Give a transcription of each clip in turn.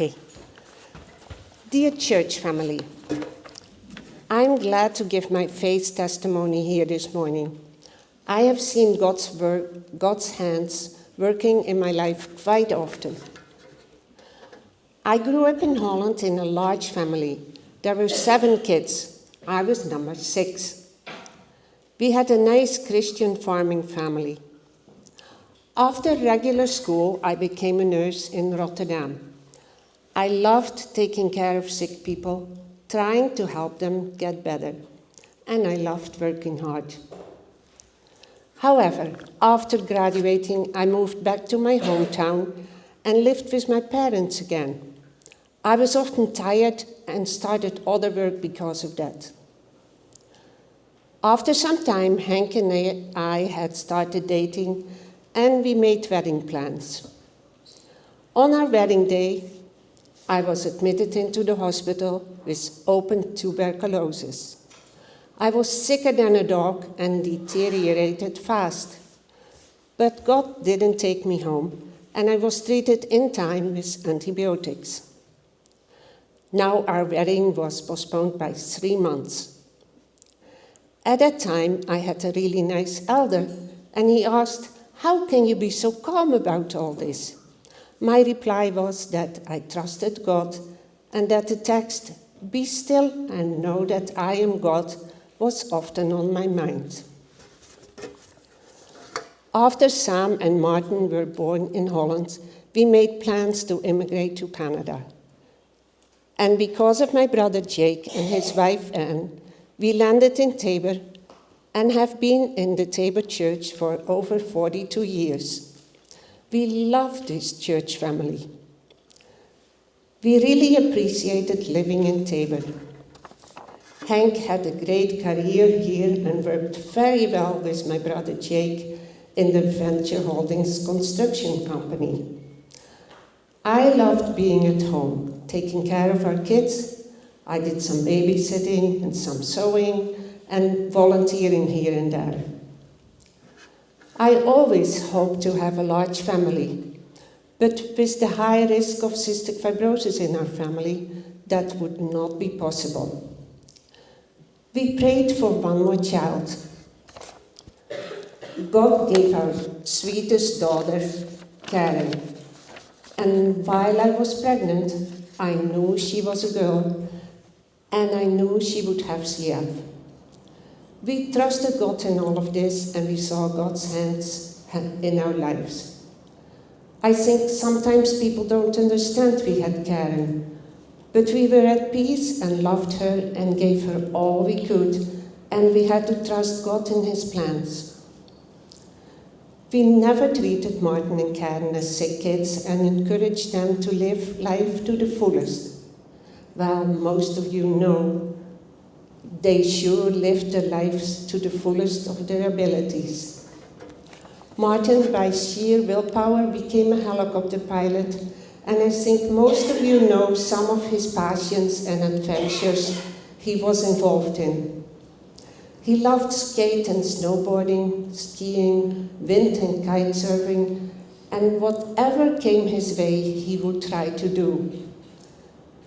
Okay. Dear church family, I'm glad to give my faith testimony here this morning. I have seen God's hands working in my life quite often. I grew up in Holland in a large family. There were 7 kids. I was number 6. We had a nice Christian farming family. After regular school, I became a nurse in Rotterdam. I loved taking care of sick people, trying to help them get better, and I loved working hard. However, after graduating, I moved back to my hometown and lived with my parents again. I was often tired and started other work because of that. After some time, Henk and I had started dating, and we made wedding plans. On our wedding day, I was admitted into the hospital with open tuberculosis. I was sicker than a dog and deteriorated fast. But God didn't take me home, and I was treated in time with antibiotics. Now our wedding was postponed by 3 months. At that time, I had a really nice elder, and he asked, "How can you be so calm about all this?" My reply was that I trusted God and that the text, "Be still and know that I am God," was often on my mind. After Sam and Martin were born in Holland, we made plans to immigrate to Canada. And because of my brother Jake and his wife Anne, we landed in Tabor and have been in the Tabor church for over 42 years. We love this church family. We really appreciated living in Tabor. Henk had a great career here and worked very well with my brother Jake in the Venture Holdings construction company. I loved being at home, taking care of our kids. I did some babysitting and some sewing and volunteering here and there. I always hoped to have a large family, but with the high risk of cystic fibrosis in our family, that would not be possible. We prayed for one more child. God gave our sweetest daughter, Karen, and while I was pregnant, I knew she was a girl, and I knew she would have CF. We trusted God in all of this, and we saw God's hands in our lives. I think sometimes people don't understand we had Karen, but we were at peace and loved her and gave her all we could, and we had to trust God in His plans. We never treated Martin and Karen as sick kids and encouraged them to live life to the fullest. Well, most of you know they sure lived their lives to the fullest of their abilities. Martin, by sheer willpower, became a helicopter pilot, and I think most of you know some of his passions and adventures he was involved in. He loved skate and snowboarding, skiing, wind and kite surfing, and whatever came his way, he would try to do.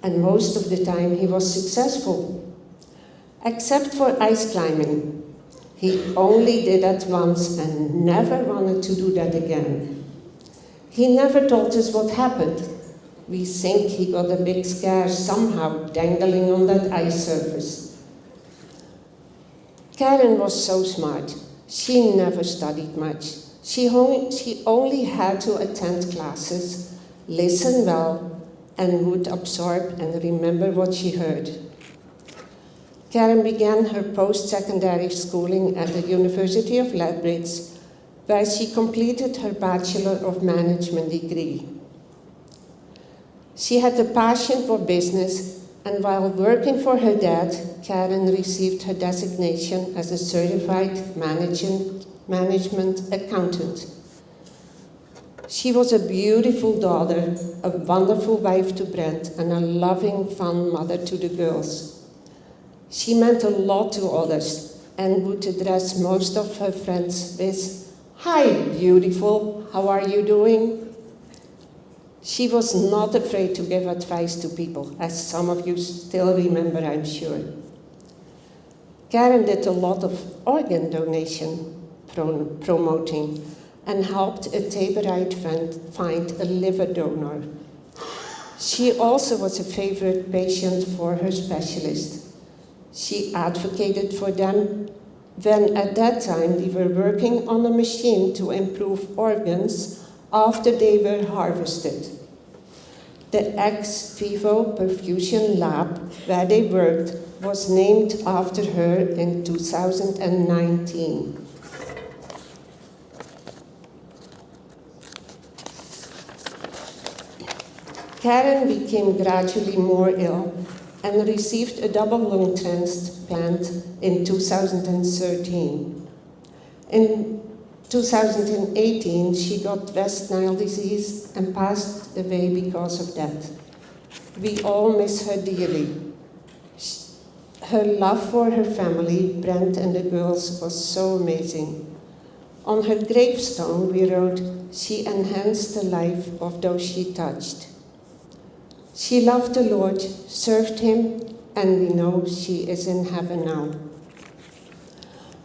And most of the time, he was successful. Except for ice climbing. He only did that once and never wanted to do that again. He never told us what happened. We think he got a big scare somehow dangling on that ice surface. Karen was so smart. She never studied much. She only had to attend classes, listen well, and would absorb and remember what she heard. Karen began her post-secondary schooling at the University of Lethbridge, where she completed her Bachelor of Management degree. She had a passion for business, and while working for her dad, Karen received her designation as a certified management accountant. She was a beautiful daughter, a wonderful wife to Brent, and a loving, fun mother to the girls. She meant a lot to others and would address most of her friends with, "Hi, beautiful, how are you doing?" She was not afraid to give advice to people, as some of you still remember, I'm sure. Karen did a lot of organ donation promoting and helped a Taborite friend find a liver donor. She also was a favorite patient for her specialist. She advocated for them when at that time we were working on a machine to improve organs after they were harvested. The ex vivo perfusion lab where they worked was named after her in 2019. Karen became gradually more ill and received a double lung transplant in 2013. In 2018, she got West Nile disease and passed away because of that. We all miss her dearly. Her love for her family, Brent and the girls, was so amazing. On her gravestone, we wrote, "She enhanced the life of those she touched." She loved the Lord, served him, and we know she is in heaven now.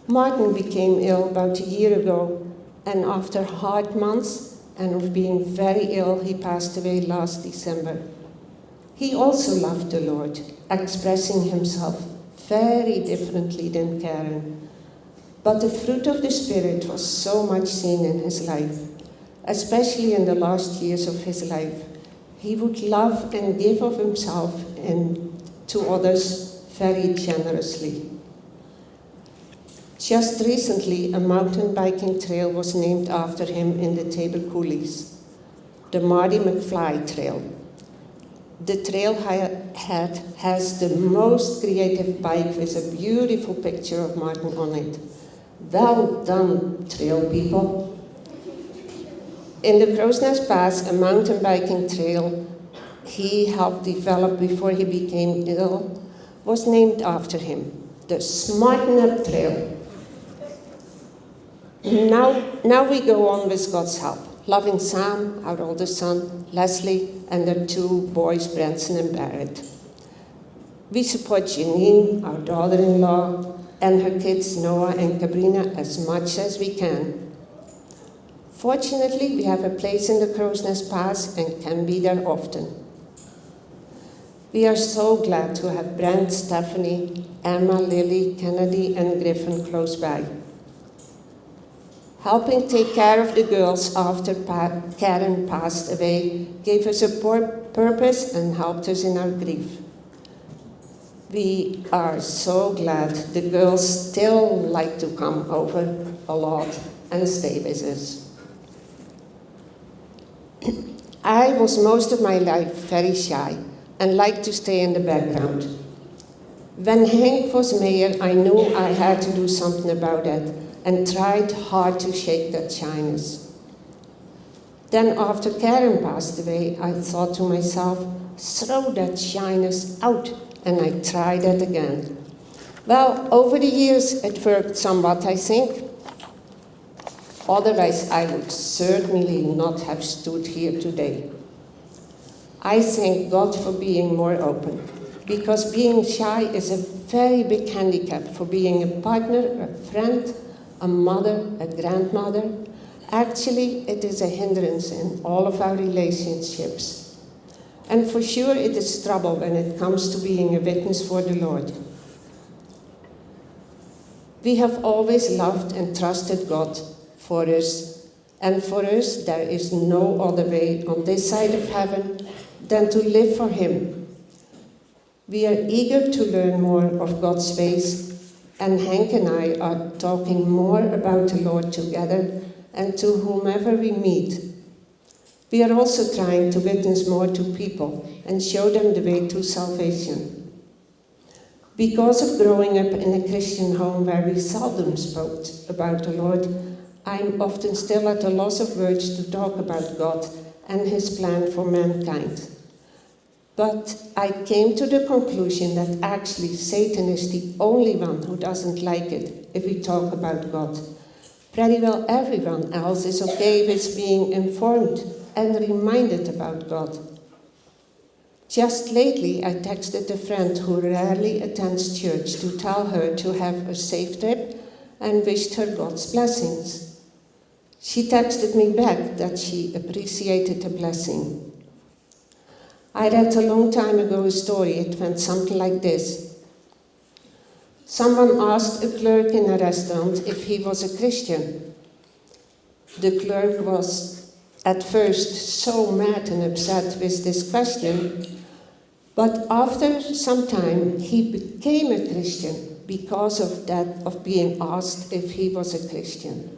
Martin became ill about a year ago, and after hard months and of being very ill, he passed away last December. He also loved the Lord, expressing himself very differently than Karen. But the fruit of the Spirit was so much seen in his life, especially in the last years of his life. He would love and give of himself and to others very generously. Just recently, a mountain biking trail was named after him in the Table Coulees, the Marty McFly Trail. The trailhead has the most creative bike with a beautiful picture of Martin on it. Well done, trail people. In the Crow's Nest Pass, a mountain biking trail he helped develop before he became ill, was named after him, the Smarten Up Trail. Now we go on with God's help, loving Sam, our oldest son, Leslie, and their two boys, Branson and Barrett. We support Janine, our daughter-in-law, and her kids, Noah and Cabrina, as much as we can. Fortunately, we have a place in the Crow's Nest Pass and can be there often. We are so glad to have Brent, Stephanie, Emma, Lily, Kennedy, and Griffin close by. Helping take care of the girls after Karen passed away gave us a purpose and helped us in our grief. We are so glad the girls still like to come over a lot and stay with us. I was most of my life very shy and liked to stay in the background. When Henk was mayor, I knew I had to do something about it and tried hard to shake that shyness. Then after Karen passed away, I thought to myself, throw that shyness out, and I tried it again. Well, over the years it worked somewhat, I think. Otherwise, I would certainly not have stood here today. I thank God for being more open, because being shy is a very big handicap for being a partner, a friend, a mother, a grandmother. Actually, it is a hindrance in all of our relationships. And for sure, it is trouble when it comes to being a witness for the Lord. We have always loved and trusted God for us, and for us there is no other way on this side of heaven than to live for Him. We are eager to learn more of God's ways, and Hank and I are talking more about the Lord together and to whomever we meet. We are also trying to witness more to people and show them the way to salvation. Because of growing up in a Christian home where we seldom spoke about the Lord, I'm often still at a loss of words to talk about God and His plan for mankind. But I came to the conclusion that actually Satan is the only one who doesn't like it if we talk about God. Pretty well everyone else is okay with being informed and reminded about God. Just lately, I texted a friend who rarely attends church to tell her to have a safe trip and wished her God's blessings. She texted me back that she appreciated the blessing. I read a long time ago a story. It went something like this. Someone asked a clerk in a restaurant if he was a Christian. The clerk was at first so mad and upset with this question, but after some time he became a Christian because of being asked if he was a Christian.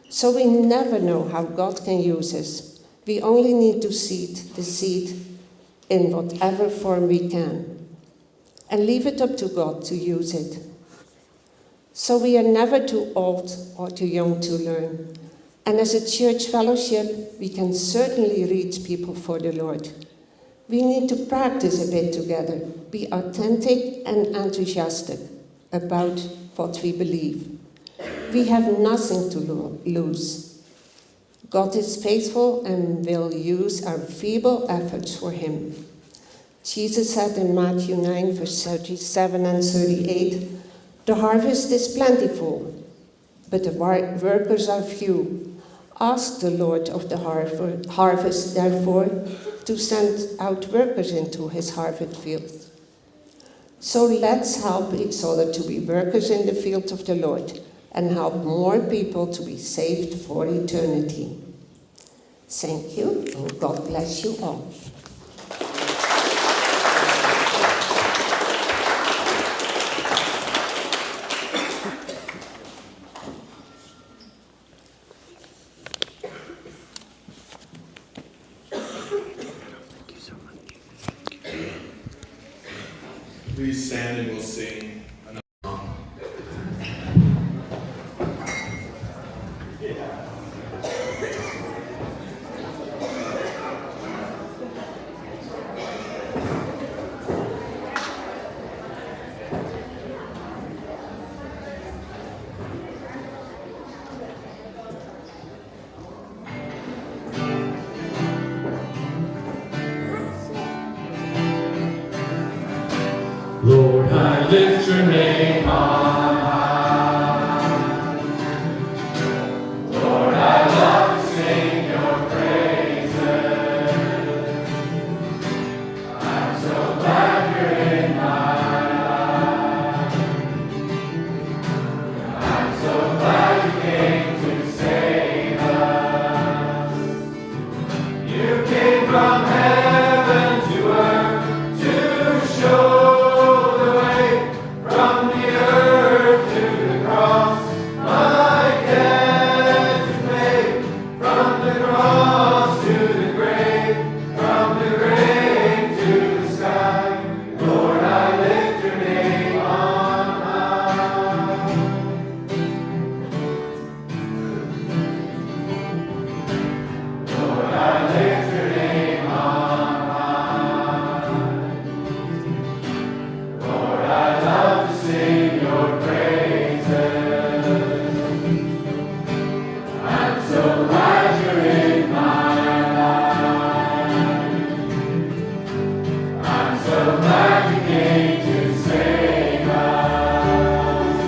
So we never know how God can use us. We only need to seed the seed in whatever form we can, and leave it up to God to use it. So we are never too old or too young to learn. And as a church fellowship, we can certainly reach people for the Lord. We need to practice a bit together, be authentic and enthusiastic about what we believe. We have nothing to lose. God is faithful and will use our feeble efforts for him. Jesus said in Matthew 9, verse 37 and 38, "The harvest is plentiful, but the workers are few. Ask the Lord of the harvest, therefore, to send out workers into his harvest field." So let's help each other to be workers in the field of the Lord and help more people to be saved for eternity. Thank you, and God bless you all. Please stand and we'll sing another song. Lord, I lift your name on high. Lord, I love to sing your praises. I'm so glad you're in my life. I'm so glad you came to save us. You came from heaven to earth to show from the earth to the cross, my debt is paid. From the cross to the grave, from the grave to the sky. Lord, I lift your name on high. Lord, I lift your name on high. Lord, I love to sing your praises. I'm so glad you're in my life. I'm so glad you came to save us.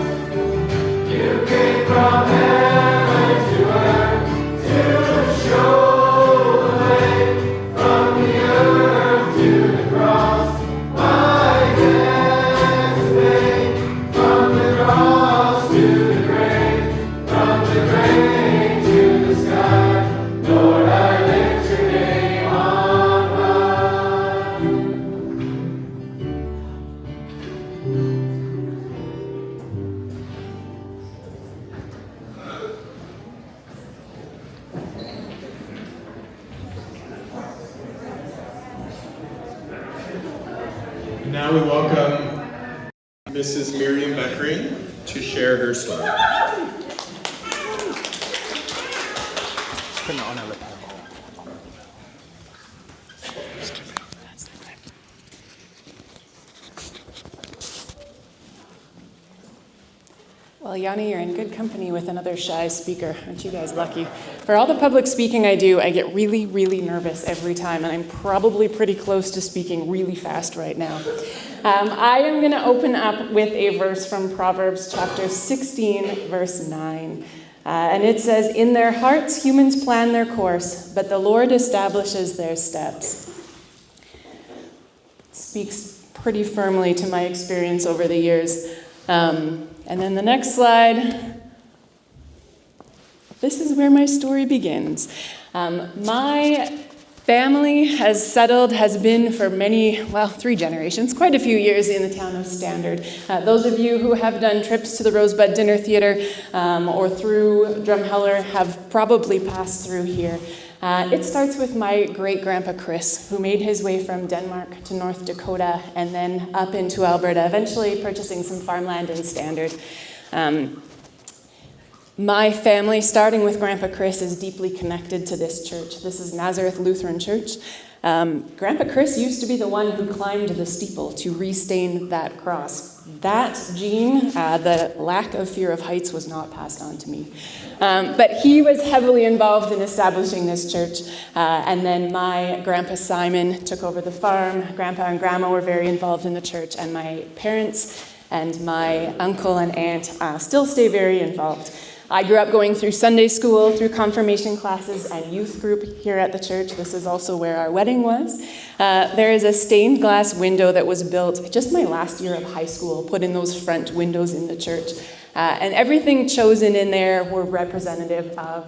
You came from heaven to earth to show the way. From the earth to the cross, my debt is paid. From the cross to the grave, from the grave to the sky. Lord, I lift your name on high. And now we welcome Mrs. Miriam Bekkering to share her story. Well, Janny, you're in good company with another shy speaker. Aren't you guys lucky? For all the public speaking I do, I get really, really nervous every time, and I'm probably pretty close to speaking really fast right now. I am going to open up with a verse from Proverbs chapter 16, verse 9. And it says, "In their hearts humans plan their course, but the Lord establishes their steps." It speaks pretty firmly to my experience over the years. And then the next slide. This is where my story begins. My family has been for 3 generations, quite a few years in the town of Standard. Those of you who have done trips to the Rosebud Dinner Theatre or through Drumheller have probably passed through here. It starts with my great-grandpa Chris, who made his way from Denmark to North Dakota and then up into Alberta, eventually purchasing some farmland in Standard. My family, starting with Grandpa Chris, is deeply connected to this church. This is Nazareth Lutheran Church. Grandpa Chris used to be the one who climbed the steeple to restain that cross. That gene, the lack of fear of heights, was not passed on to me. But he was heavily involved in establishing this church. And then my Grandpa Simon took over the farm. Grandpa and Grandma were very involved in the church. And my parents and my uncle and aunt still stay very involved. I grew up going through Sunday school, through confirmation classes, and youth group here at the church. This is also where our wedding was. There is a stained glass window that was built just my last year of high school, put in those front windows in the church. And everything chosen in there were representative of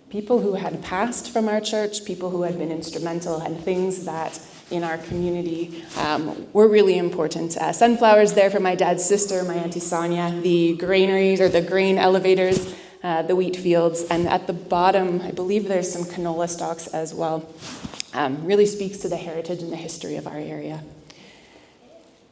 people who had passed from our church, people who had been instrumental, and things that in our community were really important. Sunflowers there for my dad's sister, my Auntie Sonia, the granaries or the grain elevators, the wheat fields, and at the bottom, I believe there's some canola stalks as well. Really speaks to the heritage and the history of our area.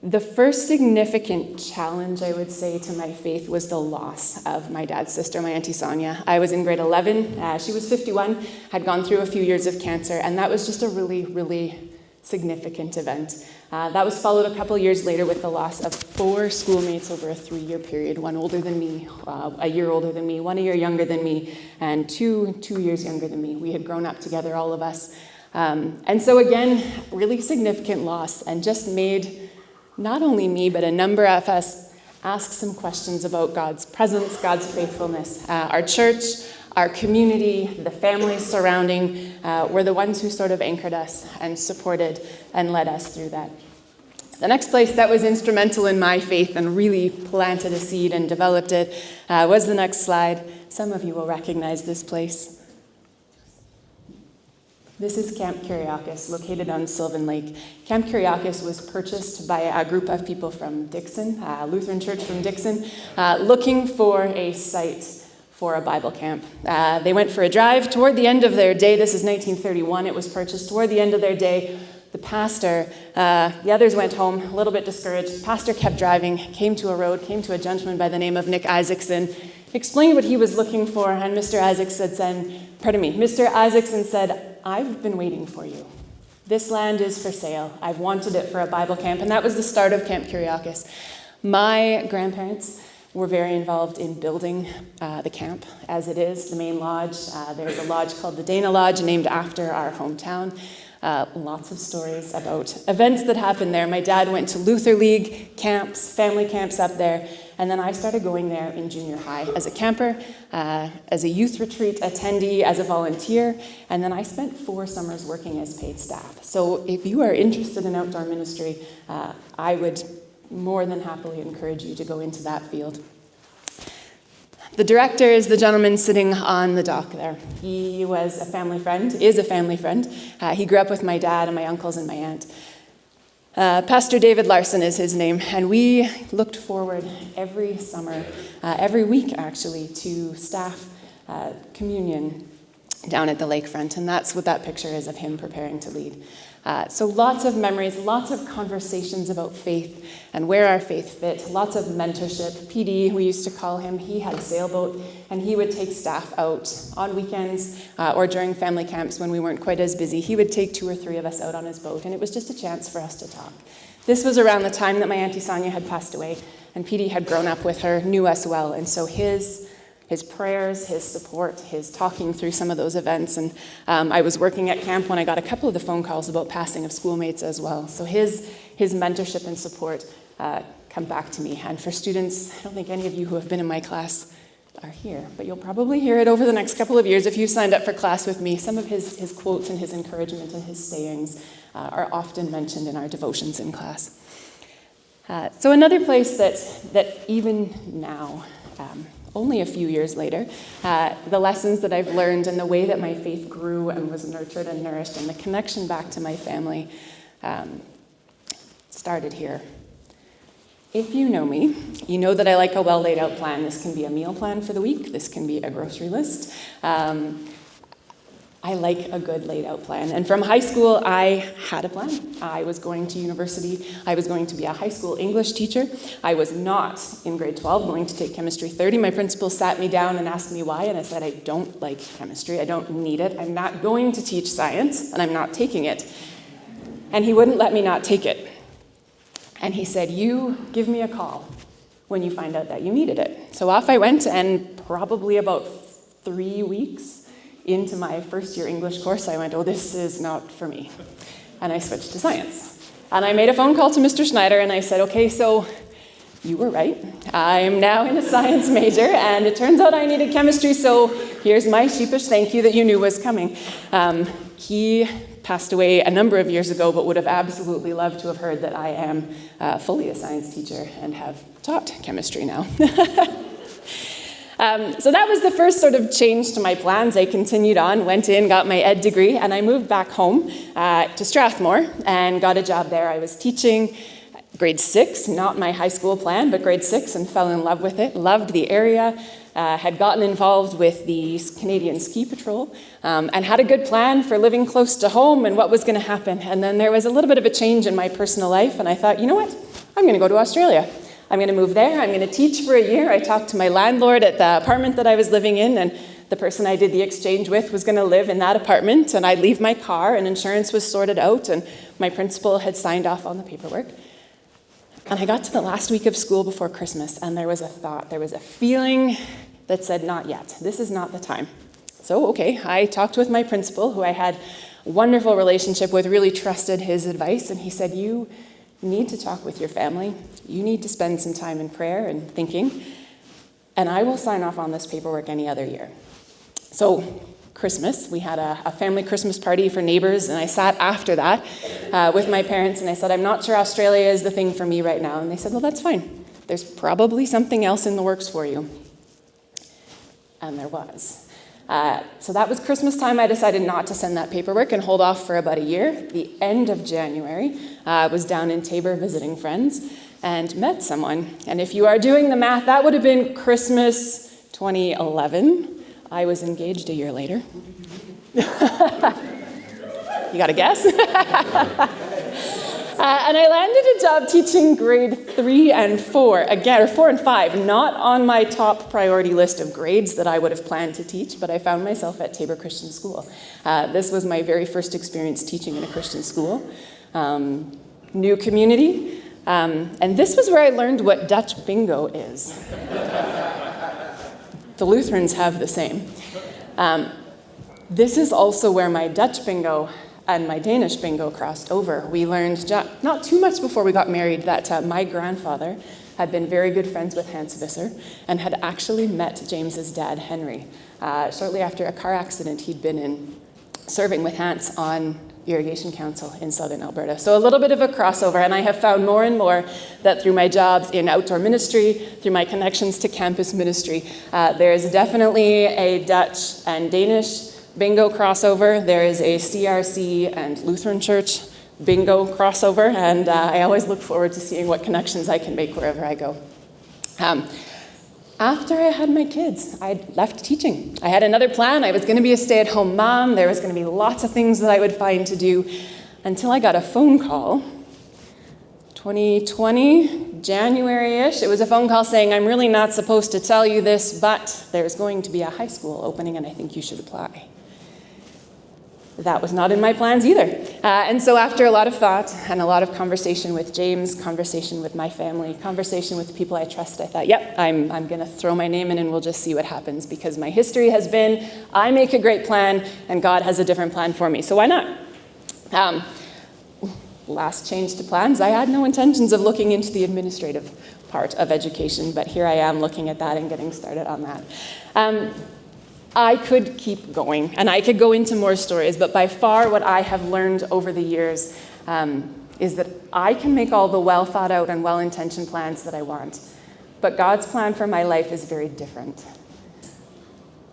The first significant challenge, I would say, to my faith was the loss of my dad's sister, my Auntie Sonia. I was in grade 11. She was 51, had gone through a few years of cancer, and that was just a really, really significant event. That was followed a couple years later with the loss of 4 schoolmates over a 3-year period, one older than me, a year older than me, 1 year younger than me, and two years younger than me. We had grown up together, all of us. And so again, really significant loss, and just made not only me, but a number of us ask some questions about God's presence, God's faithfulness. Our church, our community, the families surrounding, were the ones who sort of anchored us and supported and led us through that. The next place that was instrumental in my faith and really planted a seed and developed it was the next slide. Some of you will recognize this place. This is Camp Kyriakis, located on Sylvan Lake. Camp Kyriakis was purchased by a group of people from Dixon, Lutheran Church from Dixon, looking for a site for a Bible camp. They went for a drive. Toward the end of their day, this is 1931, it was purchased. Toward the end of their day, the pastor, the others went home a little bit discouraged. The pastor kept driving, came to a road, came to a gentleman by the name of Nick Isaacson, explained what he was looking for, and Mr. Isaacson said, "I've been waiting for you. This land is for sale. I've wanted it for a Bible camp." And that was the start of Camp Kyriakis. My grandparents were very involved in building the camp as it is, the main lodge. There's a lodge called the Dana Lodge, named after our hometown. Lots of stories about events that happened there. My dad went to Luther League camps, family camps up there, and then I started going there in junior high as a camper, as a youth retreat attendee, as a volunteer, and then I spent 4 summers working as paid staff. So if you are interested in outdoor ministry, I would more than happily encourage you to go into that field. The director is the gentleman sitting on the dock there. He was a family friend, is a family friend. He grew up with my dad and my uncles and my aunt. Pastor David Larson is his name, and we looked forward every summer, every week actually, to staff communion down at the lakefront, and that's what that picture is of him preparing to lead. So lots of memories, lots of conversations about faith and where our faith fit, lots of mentorship. PD, we used to call him, he had a sailboat, and he would take staff out on weekends or during family camps when we weren't quite as busy. He would take 2 or 3 of us out on his boat, and it was just a chance for us to talk. This was around the time that my Auntie Sonia had passed away, and PD had grown up with her, knew us well, and so his his prayers, his support, his talking through some of those events. And I was working at camp when I got a couple of the phone calls about passing of schoolmates as well. So his mentorship and support come back to me. And for students, I don't think any of you who have been in my class are here, but you'll probably hear it over the next couple of years if you signed up for class with me. Some of his quotes and his encouragement and his sayings are often mentioned in our devotions in class. So another place that even now, only a few years later, the lessons that I've learned and the way that my faith grew and was nurtured and nourished and the connection back to my family started here. If you know me, you know that I like a well laid out plan. This can be a meal plan for the week. This can be a grocery list. I like a good laid out plan. And from high school, I had a plan. I was going to university. I was going to be a high school English teacher. I was not, in grade 12, going to take chemistry 30. My principal sat me down and asked me why, and I said, I don't like chemistry. I don't need it. I'm not going to teach science, and I'm not taking it. And he wouldn't let me not take it. And he said, you give me a call when you find out that you needed it. So off I went, and probably about 3 weeks into my first year English course, I went, oh, this is not for me. And I switched to science. And I made a phone call to Mr. Schneider, and I said, okay, so you were right. I'm now in a science major, and it turns out I needed chemistry, so here's my sheepish thank you that you knew was coming. He passed away a number of years ago, but would have absolutely loved to have heard that I am fully a science teacher and have taught chemistry now. So that was the first sort of change to my plans. I continued on, went in, got my ed degree, and I moved back home to Strathmore and got a job there. I was teaching grade 6, not my high school plan, but grade 6, and fell in love with it, loved the area, had gotten involved with the Canadian Ski Patrol, and had a good plan for living close to home and what was going to happen. And then there was a little bit of a change in my personal life, and I thought, you know what? I'm going to go to Australia. I'm going to move there. I'm going to teach for a year. I talked to my landlord at the apartment that I was living in, and the person I did the exchange with was going to live in that apartment, and I'd leave my car, and insurance was sorted out, and my principal had signed off on the paperwork. And I got to the last week of school before Christmas, and there was a thought, there was a feeling that said, not yet. This is not the time. So, okay, I talked with my principal, who I had a wonderful relationship with, really trusted his advice, and he said, you need to talk with your family. You need to spend some time in prayer and thinking, and I will sign off on this paperwork any other year. So Christmas, we had a family Christmas party for neighbors, and I sat after that with my parents, and I said, I'm not sure Australia is the thing for me right now. And they said, well, that's fine. There's probably something else in the works for you. And there was. So that was Christmas time. I decided not to send that paperwork and hold off for about a year. The end of January, I was down in Tabor visiting friends and met someone. And if you are doing the math, that would have been Christmas 2011. I was engaged a year later. You got a guess? And I landed a job teaching grade 3 and 4, again, or 4 and 5, not on my top priority list of grades that I would have planned to teach, but I found myself at Tabor Christian School. This was my very first experience teaching in a Christian school. New community, and this was where I learned what Dutch bingo is. The Lutherans have the same. This is also where my Dutch bingo and my Danish bingo crossed over. We learned not too much before we got married that my grandfather had been very good friends with Hans Visser and had actually met James's dad, Henry. Shortly after a car accident he'd been in, serving with Hans on Irrigation Council in southern Alberta. So a little bit of a crossover, and I have found more and more that through my jobs in outdoor ministry, through my connections to campus ministry, there is definitely a Dutch and Danish bingo crossover. There is a CRC and Lutheran Church bingo crossover, and I always look forward to seeing what connections I can make wherever I go. After I had my kids, I left teaching. I had another plan. I was going to be a stay-at-home mom. There was going to be lots of things that I would find to do until I got a phone call. 2020, January-ish, it was a phone call saying, I'm really not supposed to tell you this, but there's going to be a high school opening and I think you should apply. that was not in my plans either. And so after a lot of thought and a lot of conversation with James, conversation with my family, conversation with the people I trust, I thought, yep, I'm going to throw my name in and we'll just see what happens, because my history has been, I make a great plan and God has a different plan for me, so why not? Last change to plans, I had no intentions of looking into the administrative part of education, but here I am looking at that and getting started on that. I could keep going, and I could go into more stories, but by far what I have learned over the years is that I can make all the well-thought-out and well-intentioned plans that I want, but God's plan for my life is very different.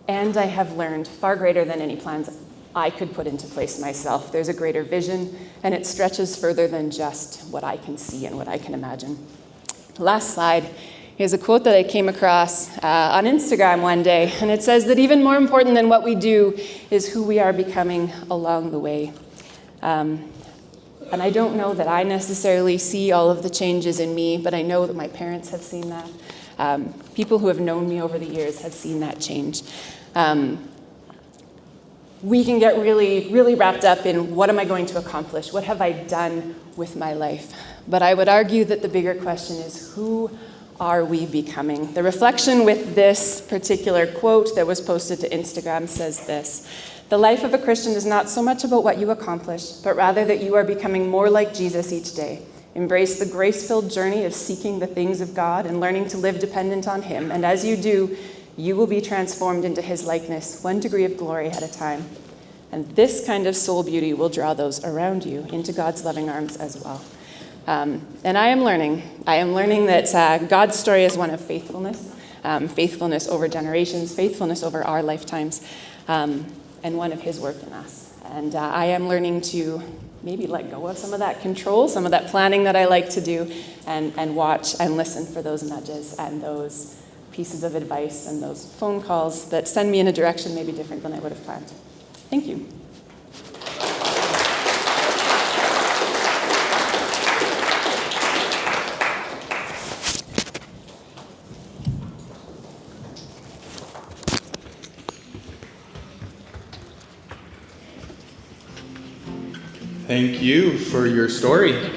And I have learned far greater than any plans I could put into place myself. There's a greater vision, and it stretches further than just what I can see and what I can imagine. Last slide. Here's a quote that I came across on Instagram one day, and it says that even more important than what we do is who we are becoming along the way. And I don't know that I necessarily see all of the changes in me, but I know that my parents have seen that. People who have known me over the years have seen that change. We can get really, really wrapped up in what am I going to accomplish? What have I done with my life? But I would argue that the bigger question is, who are we becoming? The reflection with this particular quote that was posted to Instagram says this: the life of a Christian is not so much about what you accomplish, but rather that you are becoming more like Jesus each day. Embrace the grace-filled journey of seeking the things of God and learning to live dependent on Him. And as you do, you will be transformed into His likeness, one degree of glory at a time. And this kind of soul beauty will draw those around you into God's loving arms as well. And I am learning that God's story is one of faithfulness, faithfulness over generations, faithfulness over our lifetimes, and one of His work in us. And I am learning to maybe let go of some of that control, some of that planning that I like to do, and watch and listen for those nudges and those pieces of advice and those phone calls that send me in a direction maybe different than I would have planned. Thank you. Thank you for your story.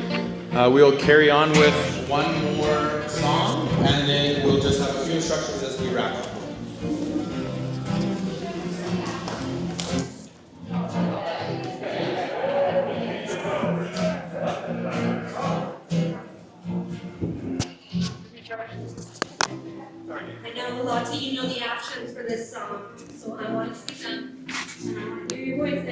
We'll carry on with one more song, and then we'll just have a few instructions as we wrap up. I know a lot of you know the actions for this song, so I want to sing them. And I want to hear your voices.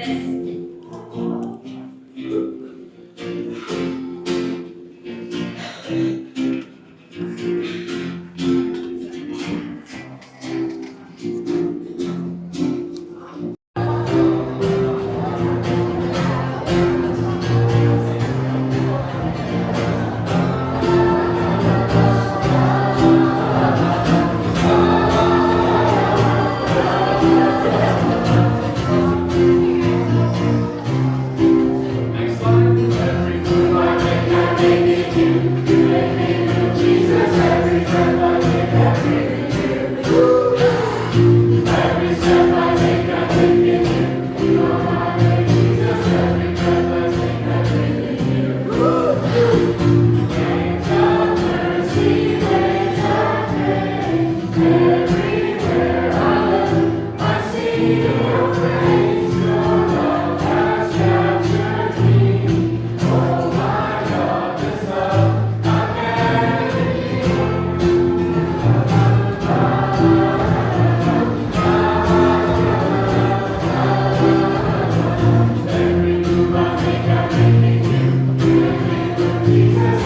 Jesus.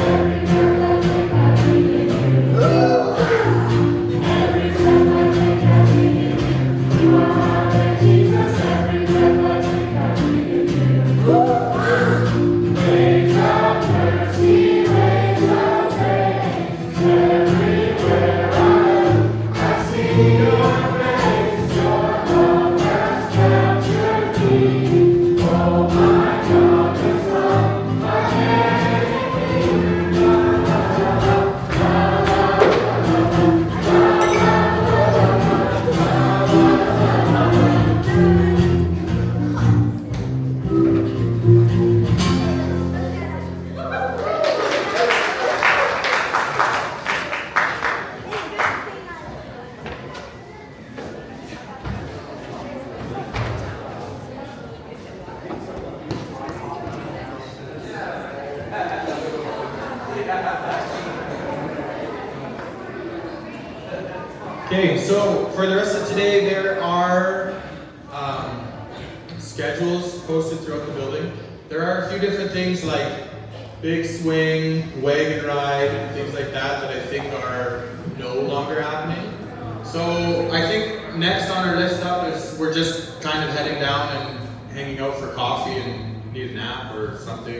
Okay, so for the rest of today, there are schedules posted throughout the building. There are a few different things like big swing, wagon ride, and things like that I think are no longer happening. So I think next on our list up is we're just kind of heading down and hanging out for coffee and need a nap or something.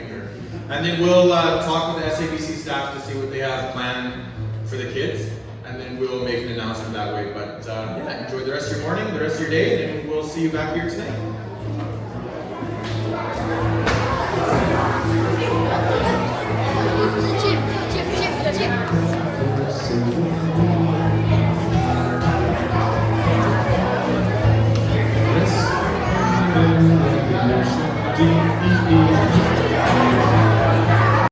And then we'll talk with the SABC staff to see what they have planned for the kids. And then we'll make an announcement that way. But yeah, enjoy the rest of your morning, the rest of your day, and we'll see you back here tonight.